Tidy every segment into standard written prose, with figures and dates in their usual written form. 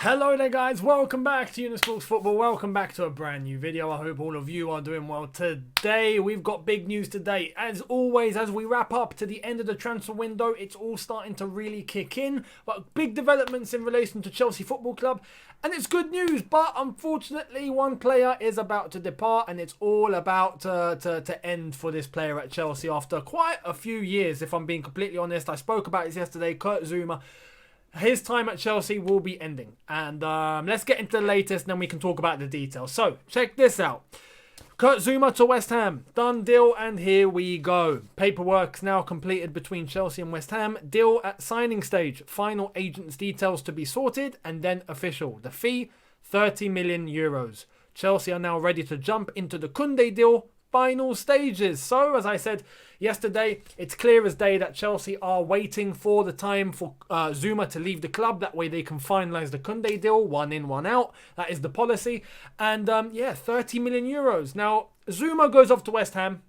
Hello there guys, welcome back to Younes Talks Football, welcome back to a brand new video. I hope all of you are doing well. Today we've got big news today. As always, as we wrap up to the end of the transfer window, it's all starting to really kick in. But big developments in relation to Chelsea Football Club, and it's good news, but unfortunately one player is about to depart, and it's all about to end for this player at Chelsea after quite a few years, if I'm being completely honest. I spoke about this yesterday. Kurt Zouma, his time at Chelsea will be ending. And let's get into the latest and then we can talk about the details. So, check this out. Kurt Zouma to West Ham. Done deal, and here we go. Paperwork's now completed between Chelsea and West Ham. Deal at signing stage. Final agent's details to be sorted and then official. The fee, 30 million euros. Chelsea are now ready to jump into the Koundé deal. Final stages. So, as I said yesterday, it's clear as day that Chelsea are waiting for the time for Zouma to leave the club. That way they can finalise the Koundé deal. One in, one out. That is the policy. And yeah, 30 million euros. Now, Zouma goes off to West Ham.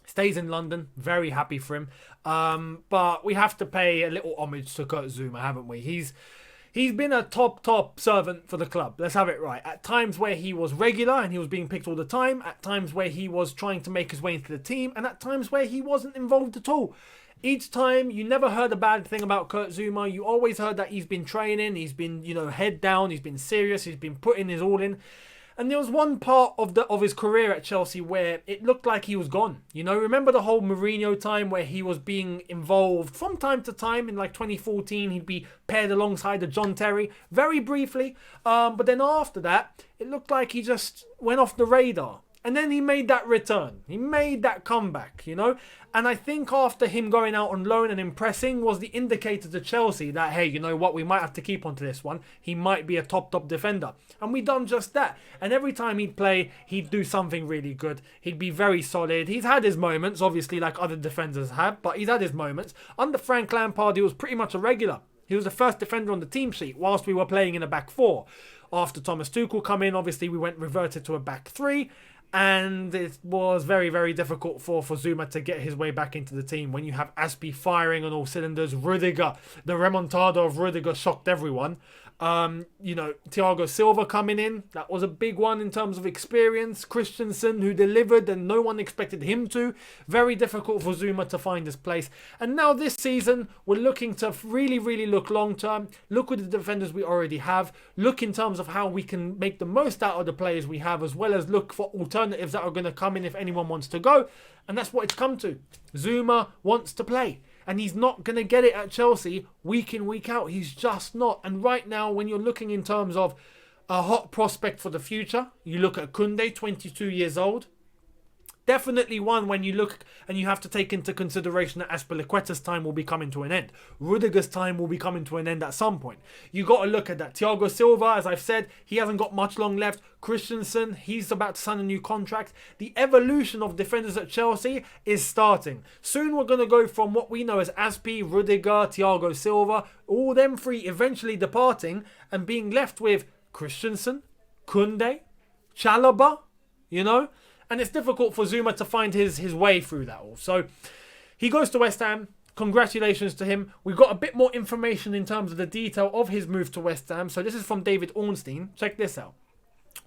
Stays in London. Very happy for him. But we have to pay a little homage to Kurt Zouma, haven't we? He's been a top servant for the club. Let's have it right. At times where he was regular and he was being picked all the time. At times where he was trying to make his way into the team. And at times where he wasn't involved at all. Each time, you never heard a bad thing about Kurt Zouma. You always heard that he's been training. He's been, head down. He's been serious. He's been putting his all in. And there was one part of his career at Chelsea where it looked like he was gone. Remember the whole Mourinho time where he was being involved from time to time in like 2014. He'd be paired alongside the John Terry very briefly. But then after that, it looked like he just went off the radar. And then he made that return. He made that comeback, And I think after him going out on loan and impressing was the indicator to Chelsea that, hey, you know what, we might have to keep on to this one. He might be a top defender. And we done just that. And every time he'd play, he'd do something really good. He'd be very solid. He's had his moments, obviously, like other defenders have, but he's had his moments. Under Frank Lampard, he was pretty much a regular. He was the first defender on the team sheet whilst we were playing in a back four. After Thomas Tuchel come in, obviously, we reverted to a back three. And it was very, very difficult for Zouma to get his way back into the team. When you have Aspie firing on all cylinders, Rudiger, the remontada of Rudiger shocked everyone. Thiago Silva coming in, that was a big one in terms of experience. Christensen, who delivered and no one expected him to. Very difficult for Zouma to find his place. And now this season, we're looking to really, really look long term. Look with the defenders we already have. Look in terms of how we can make the most out of the players we have, as well as look for alternatives that are going to come in if anyone wants to go. And that's what it's come to. Zouma wants to play. And he's not going to get it at Chelsea week in, week out. He's just not. And right now, when you're looking in terms of a hot prospect for the future, you look at Koundé, 22 years old. Definitely one when you look and you have to take into consideration that Azpilicueta's time will be coming to an end. Rudiger's time will be coming to an end at some point. You got to look at that. Thiago Silva, as I've said, he hasn't got much long left. Christensen, he's about to sign a new contract. The evolution of defenders at Chelsea is starting. Soon we're going to go from what we know as Aspie, Rudiger, Thiago Silva, all them three eventually departing and being left with Christensen, Koundé, Chalobah, And it's difficult for Zouma to find his way through that all. So he goes to West Ham. Congratulations to him. We've got a bit more information in terms of the detail of his move to West Ham. So this is from David Ornstein. Check this out.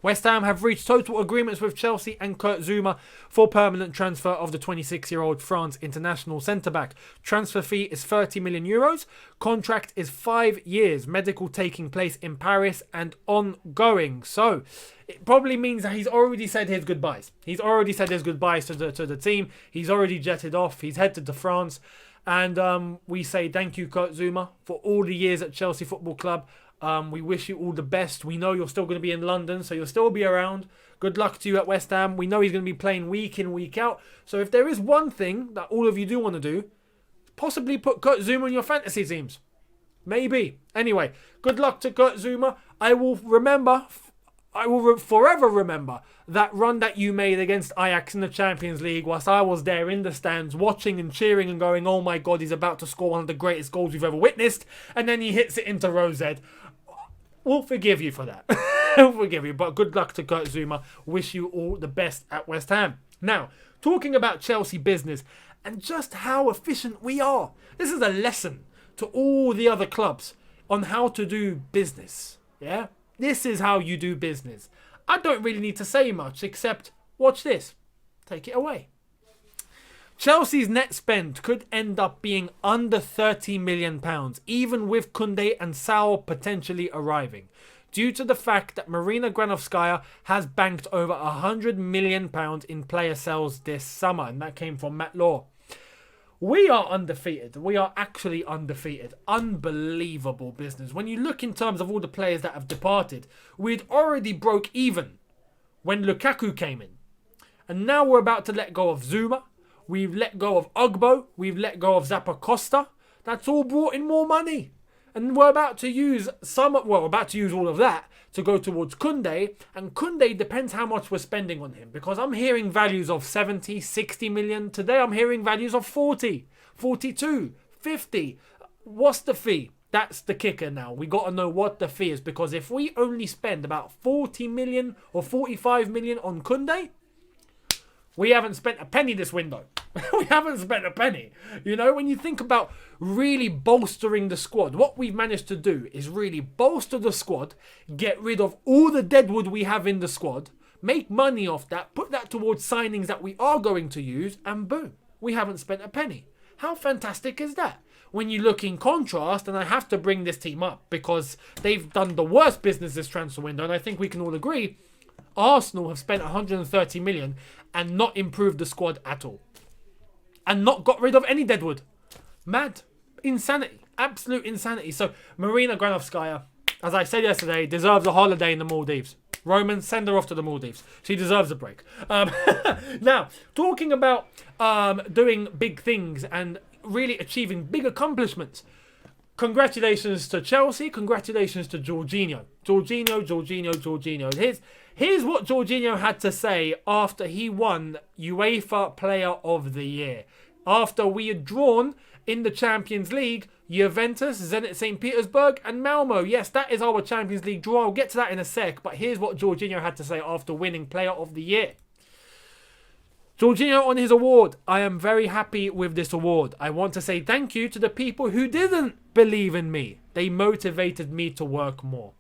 West Ham have reached total agreements with Chelsea and Kurt Zouma for permanent transfer of the 26-year-old France international centre-back. Transfer fee is 30 million euros. Contract is 5 years. Medical taking place in Paris and ongoing. So it probably means that he's already said his goodbyes. He's already said his goodbyes to the team. He's already jetted off. He's headed to France. And we say thank you, Kurt Zouma, for all the years at Chelsea Football Club. We wish you all the best. We know you're still going to be in London, so you'll still be around. Good luck to you at West Ham. We know he's going to be playing week in, week out. So if there is one thing that all of you do want to do, possibly put Kurt Zouma in your fantasy teams. Maybe. Anyway, good luck to Kurt Zouma. I will forever remember that run that you made against Ajax in the Champions League whilst I was there in the stands watching and cheering and going, oh my God, he's about to score one of the greatest goals we've ever witnessed. And then he hits it into Rose. We'll forgive you for that. We'll forgive you. But good luck to Kurt Zouma. Wish you all the best at West Ham. Now, talking about Chelsea business and just how efficient we are. This is a lesson to all the other clubs on how to do business. Yeah? This is how you do business. I don't really need to say much except watch this. Take it away. Chelsea's net spend could end up being under £30 million, even with Koundé and Saul potentially arriving, due to the fact that Marina Granovskaya has banked over £100 million in player sales this summer, and that came from Matt Law. We are undefeated. We are actually undefeated. Unbelievable business. When you look in terms of all the players that have departed, we'd already broke even when Lukaku came in. And now we're about to let go of Zouma. We've let go of Ugbo. We've let go of Zappacosta. That's all brought in more money. And we're about to use all of that to go towards Koundé. And Koundé depends how much we're spending on him. Because I'm hearing values of 70, 60 million. Today I'm hearing values of 40, 42, 50. What's the fee? That's the kicker now. We got to know what the fee is. Because if we only spend about 40 million or 45 million on Koundé, we haven't spent a penny this window. We haven't spent a penny. You know, when you think about really bolstering the squad, what we've managed to do is really bolster the squad, get rid of all the deadwood we have in the squad, make money off that, put that towards signings that we are going to use, and boom, we haven't spent a penny. How fantastic is that? When you look in contrast, and I have to bring this team up because they've done the worst business this transfer window, and I think we can all agree, Arsenal have spent 130 million and not improved the squad at all. And not got rid of any deadwood. Mad. Insanity. Absolute insanity. So, Marina Granovskaya, as I said yesterday, deserves a holiday in the Maldives. Roman, send her off to the Maldives. She deserves a break. Now, talking about doing big things and really achieving big accomplishments. Congratulations to Chelsea. Congratulations to Jorginho. Jorginho. Here's what Jorginho had to say after he won UEFA Player of the Year. After we had drawn in the Champions League, Juventus, Zenit St. Petersburg and Malmo. Yes, that is our Champions League draw. I'll get to that in a sec. But here's what Jorginho had to say after winning Player of the Year. Jorginho on his award. I am very happy with this award. I want to say thank you to the people who didn't believe in me. They motivated me to work more.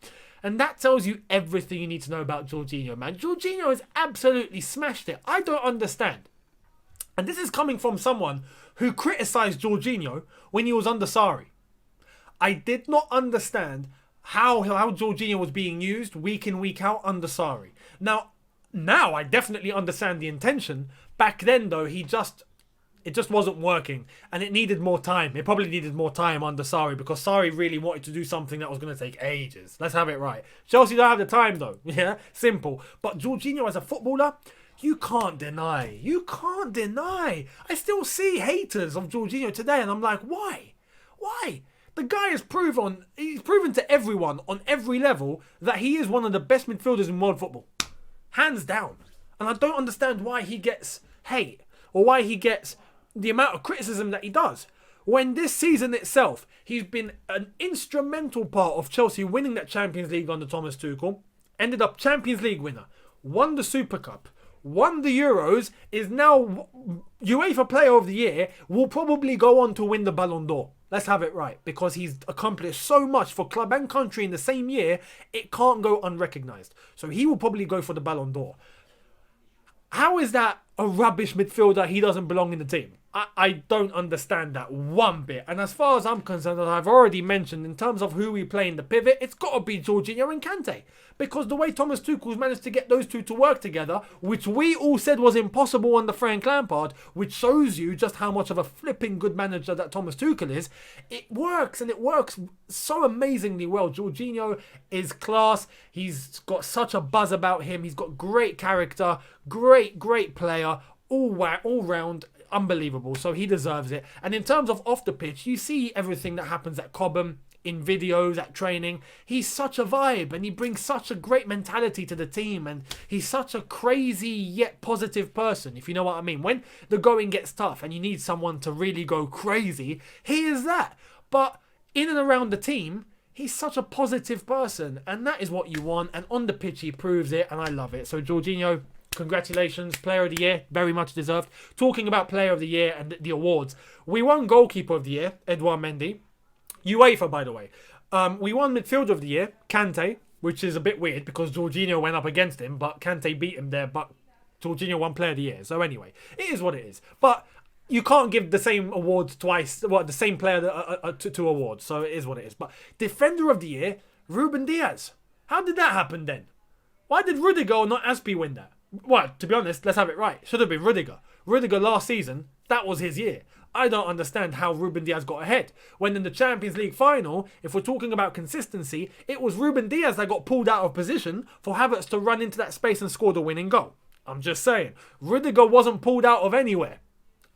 And that tells you everything you need to know about Jorginho, man. Jorginho has absolutely smashed it. I don't understand. And this is coming from someone who criticised Jorginho when he was under Sarri. I did not understand how Jorginho was being used week in, week out under Sarri. Now I definitely understand the intention. Back then, though, it just wasn't working. And it needed more time. It probably needed more time under Sarri because Sarri really wanted to do something that was going to take ages. Let's have it right. Chelsea don't have the time, though. Yeah, simple. But Jorginho as a footballer, you can't deny. I still see haters of Jorginho today, and I'm like, why? Why? The guy he's proven to everyone on every level that he is one of the best midfielders in world football. Hands down. And I don't understand why he gets hate or why he gets the amount of criticism that he does. When this season itself, he's been an instrumental part of Chelsea winning that Champions League under Thomas Tuchel, ended up Champions League winner, won the Super Cup, won the Euros, is now UEFA Player of the Year, will probably go on to win the Ballon d'Or. Let's have it right, because he's accomplished so much for club and country in the same year, it can't go unrecognised. So he will probably go for the Ballon d'Or. How is that a rubbish midfielder? He doesn't belong in the team. I don't understand that one bit. And as far as I'm concerned, as I've already mentioned, in terms of who we play in the pivot, it's got to be Jorginho and Kante. Because the way Thomas Tuchel's managed to get those two to work together, which we all said was impossible under Frank Lampard, which shows you just how much of a flipping good manager that Thomas Tuchel is, it works, and it works so amazingly well. Jorginho is class. He's got such a buzz about him. He's got great character, great player, all round. Unbelievable. So he deserves it. And in terms of off the pitch, you see everything that happens at Cobham, in videos, at training. He's such a vibe and he brings such a great mentality to the team, and he's such a crazy yet positive person, if you know what I mean. When the going gets tough and you need someone to really go crazy, he is that. But in and around the team, he's such a positive person, and that is what you want. And on the pitch, he proves it, and I love it. So Jorginho, congratulations, Player of the Year, very much deserved. Talking about Player of the Year and the awards, we won Goalkeeper of the Year, Edouard Mendy. UEFA, by the way. We won Midfielder of the Year, Kante. which is a bit weird because Jorginho went up against him, but Kante beat him there, but Jorginho won Player of the Year. So anyway, it is what it is. But you can't give the same awards twice, the same player two awards. So it is what it is. But Defender of the Year, Ruben Diaz. How did that happen then? Why did Rudiger or not Aspi win that? Well, to be honest, let's have it right. Should have been Rudiger. Rudiger last season, that was his year. I don't understand how Ruben Diaz got ahead. When in the Champions League final, if we're talking about consistency, it was Ruben Diaz that got pulled out of position for Havertz to run into that space and score the winning goal. I'm just saying. Rudiger wasn't pulled out of anywhere.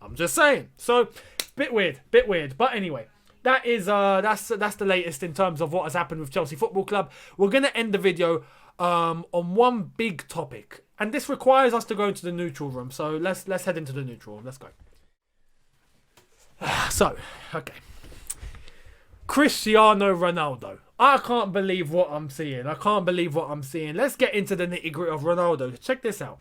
I'm just saying. So, bit weird. But anyway, that is that's the latest in terms of what has happened with Chelsea Football Club. We're going to end the video on one big topic. And this requires us to go into the neutral room. So let's head into the neutral room. Let's go. So, okay. Cristiano Ronaldo. I can't believe what I'm seeing. Let's get into the nitty-gritty of Ronaldo. Check this out.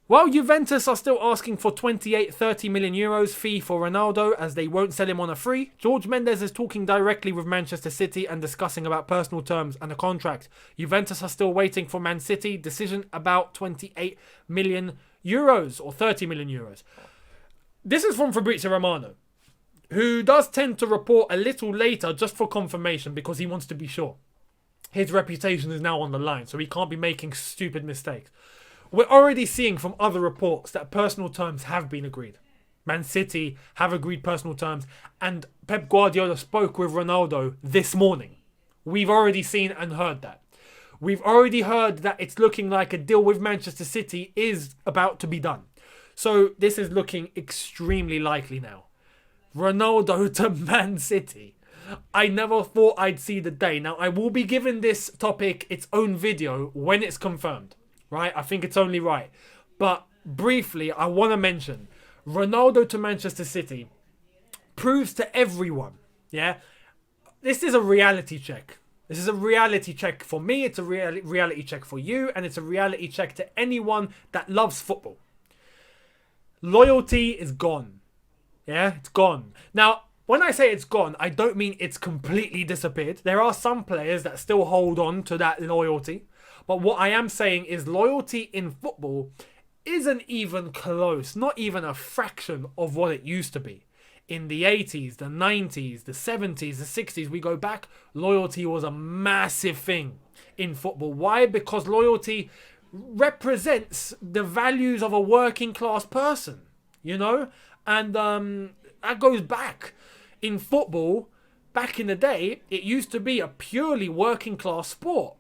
While Juventus are still asking for 28-30 million euros fee for Ronaldo as they won't sell him on a free, Jorge Mendes is talking directly with Manchester City and discussing about personal terms and a contract. Juventus are still waiting for Man City decision about 28 million euros or 30 million euros. This is from Fabrizio Romano, who does tend to report a little later just for confirmation because he wants to be sure. His reputation is now on the line, so he can't be making stupid mistakes. We're already seeing from other reports that personal terms have been agreed. Man City have agreed personal terms, and Pep Guardiola spoke with Ronaldo this morning. We've already seen and heard that. We've already heard that it's looking like a deal with Manchester City is about to be done. So this is looking extremely likely now. Ronaldo to Man City. I never thought I'd see the day. Now, I will be giving this topic its own video when it's confirmed. Right? I think it's only right. But briefly, I want to mention Ronaldo to Manchester City proves to everyone, yeah? This is a reality check. This is a reality check for me. It's a reality check for you. And it's a reality check to anyone that loves football. Loyalty is gone. Yeah? It's gone. Now, when I say it's gone, I don't mean it's completely disappeared. There are some players that still hold on to that loyalty. But what I am saying is loyalty in football isn't even close, not even a fraction of what it used to be. In the 80s, the 90s, the 70s, the 60s, we go back, loyalty was a massive thing in football. Why? Because loyalty represents the values of a working class person, you know? And that goes back. In football, back in the day, it used to be a purely working class sport.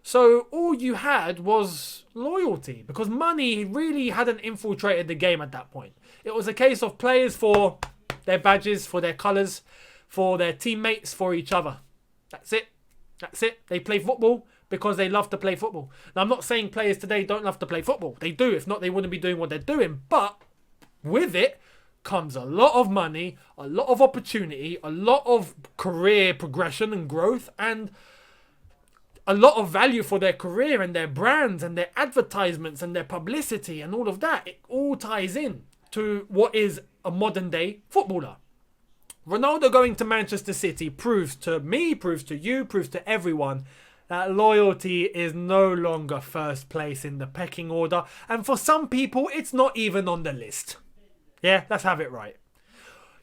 So all you had was loyalty because money really hadn't infiltrated the game at that point. It was a case of players for their badges, for their colours, for their teammates, for each other. That's it. They play football because they love to play football. Now, I'm not saying players today don't love to play football. They do. If not, they wouldn't be doing what they're doing. But with it comes a lot of money, a lot of opportunity, a lot of career progression and growth, and a lot of value for their career and their brands and their advertisements and their publicity and all of that. It all ties in to what is a modern day footballer. Ronaldo going to Manchester City proves to me, proves to you, proves to everyone that loyalty is no longer first place in the pecking order. And for some people, it's not even on the list. Yeah, let's have it right.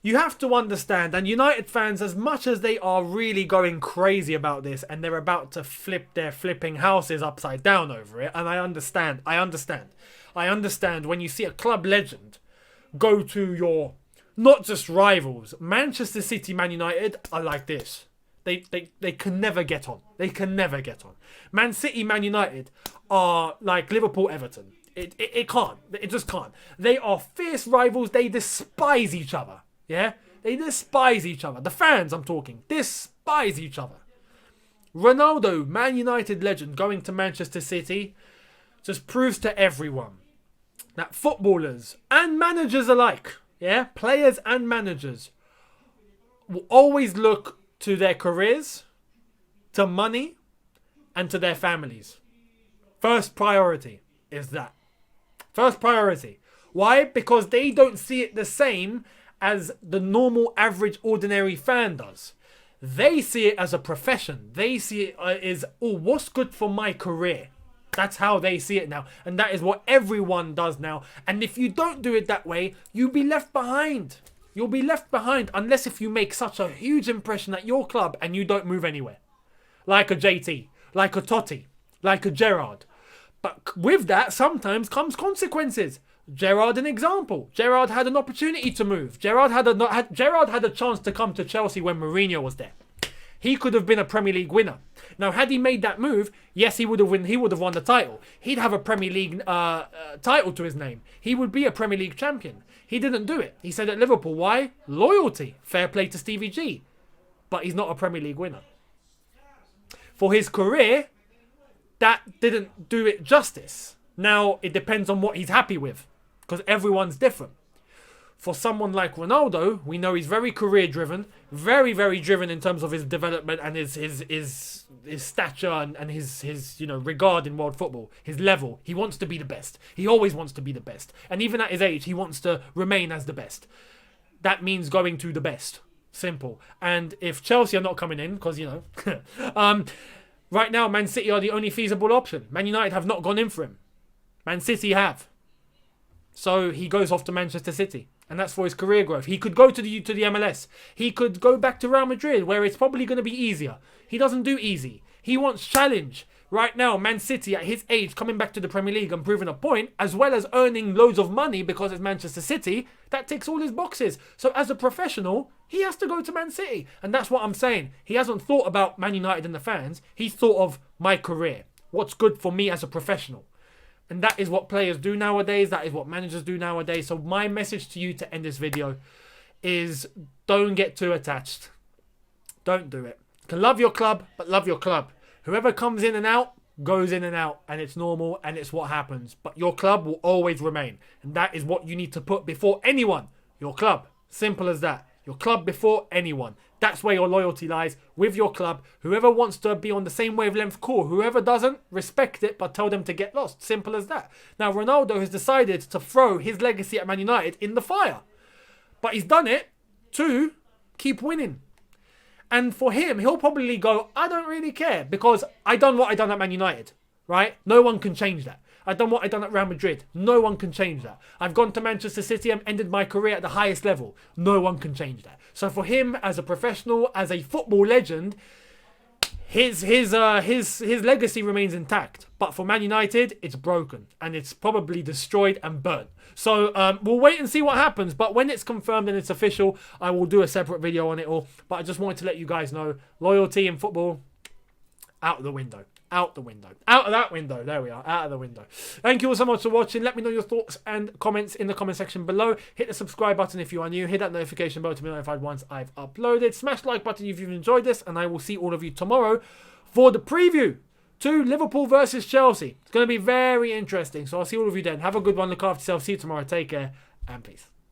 You have to understand, and United fans, as much as they are really going crazy about this and they're about to flip their flipping houses upside down over it, and I understand when you see a club legend go to your, not just rivals, Manchester City, Man United are like this. They can never get on. Man City, Man United are like Liverpool, Everton. It can't. It just can't. They are fierce rivals. They despise each other. Yeah? They despise each other. The fans, I'm talking, despise each other. Ronaldo, Man United legend, going to Manchester City just proves to everyone that footballers and managers alike, yeah, players and managers, will always look to their careers, to money, and to their families. First priority is that. First priority. Why? Because they don't see it the same as the normal, average, ordinary fan does. They see it as a profession. They see it as, oh, what's good for my career? That's how they see it now. And that is what everyone does now. And if you don't do it that way, you'll be left behind. You'll be left behind unless if you make such a huge impression at your club and you don't move anywhere. Like a JT, like a Totti, like a Gerrard. But with that, sometimes comes consequences. Gerrard, an example. Gerrard had an opportunity to move. Gerrard had a chance to come to Chelsea when Mourinho was there. He could have been a Premier League winner. Now, had he made that move, yes, he would have won the title. He'd have a Premier League title to his name. He would be a Premier League champion. He didn't do it. He said at Liverpool, why? Loyalty. Fair play to Stevie G. But he's not a Premier League winner. For his career, that didn't do it justice. Now, it depends on what he's happy with, because everyone's different. For someone like Ronaldo, we know he's very career-driven, very, very driven in terms of his development and his stature and his regard in world football, his level. He wants to be the best. He always wants to be the best. And even at his age, he wants to remain as the best. That means going to the best. Simple. And if Chelsea are not coming in, because, right now, Man City are the only feasible option. Man United have not gone in for him. Man City have. So he goes off to Manchester City. And that's for his career growth. He could go to the MLS. He could go back to Real Madrid, where it's probably going to be easier. He doesn't do easy. He wants challenge. Right now, Man City, at his age, coming back to the Premier League and proving a point, as well as earning loads of money because it's Manchester City, that ticks all his boxes. So as a professional, he has to go to Man City. And that's what I'm saying. He hasn't thought about Man United and the fans. He's thought of my career. What's good for me as a professional. And that is what players do nowadays. That is what managers do nowadays. So my message to you to end this video is don't get too attached. Don't do it. You can love your club, but love your club. Whoever comes in and out, goes in and out. And it's normal and it's what happens. But your club will always remain. And that is what you need to put before anyone. Your club. Simple as that. Your club before anyone. That's where your loyalty lies, with your club. Whoever wants to be on the same wavelength, cool. Whoever doesn't, respect it, but tell them to get lost. Simple as that. Now, Ronaldo has decided to throw his legacy at Man United in the fire. But he's done it to keep winning. And for him, he'll probably go, I don't really care, because I done what I done at Man United, right? No one can change that. I've done what I've done at Real Madrid. No one can change that. I've gone to Manchester City and ended my career at the highest level. No one can change that. So for him, as a professional, as a football legend, his legacy remains intact. But for Man United, it's broken. And it's probably destroyed and burnt. So we'll wait and see what happens. But when it's confirmed and it's official, I will do a separate video on it all. But I just wanted to let you guys know, loyalty in football, out the window. Out the window. Out of that window. There we are. Out of the window. Thank you all so much for watching. Let me know your thoughts and comments in the comment section below. Hit the subscribe button if you are new. Hit that notification bell to be notified once I've uploaded. Smash the like button if you've enjoyed this. And I will see all of you tomorrow for the preview to Liverpool versus Chelsea. It's going to be very interesting. So I'll see all of you then. Have a good one. Look after yourself. See you tomorrow. Take care and peace.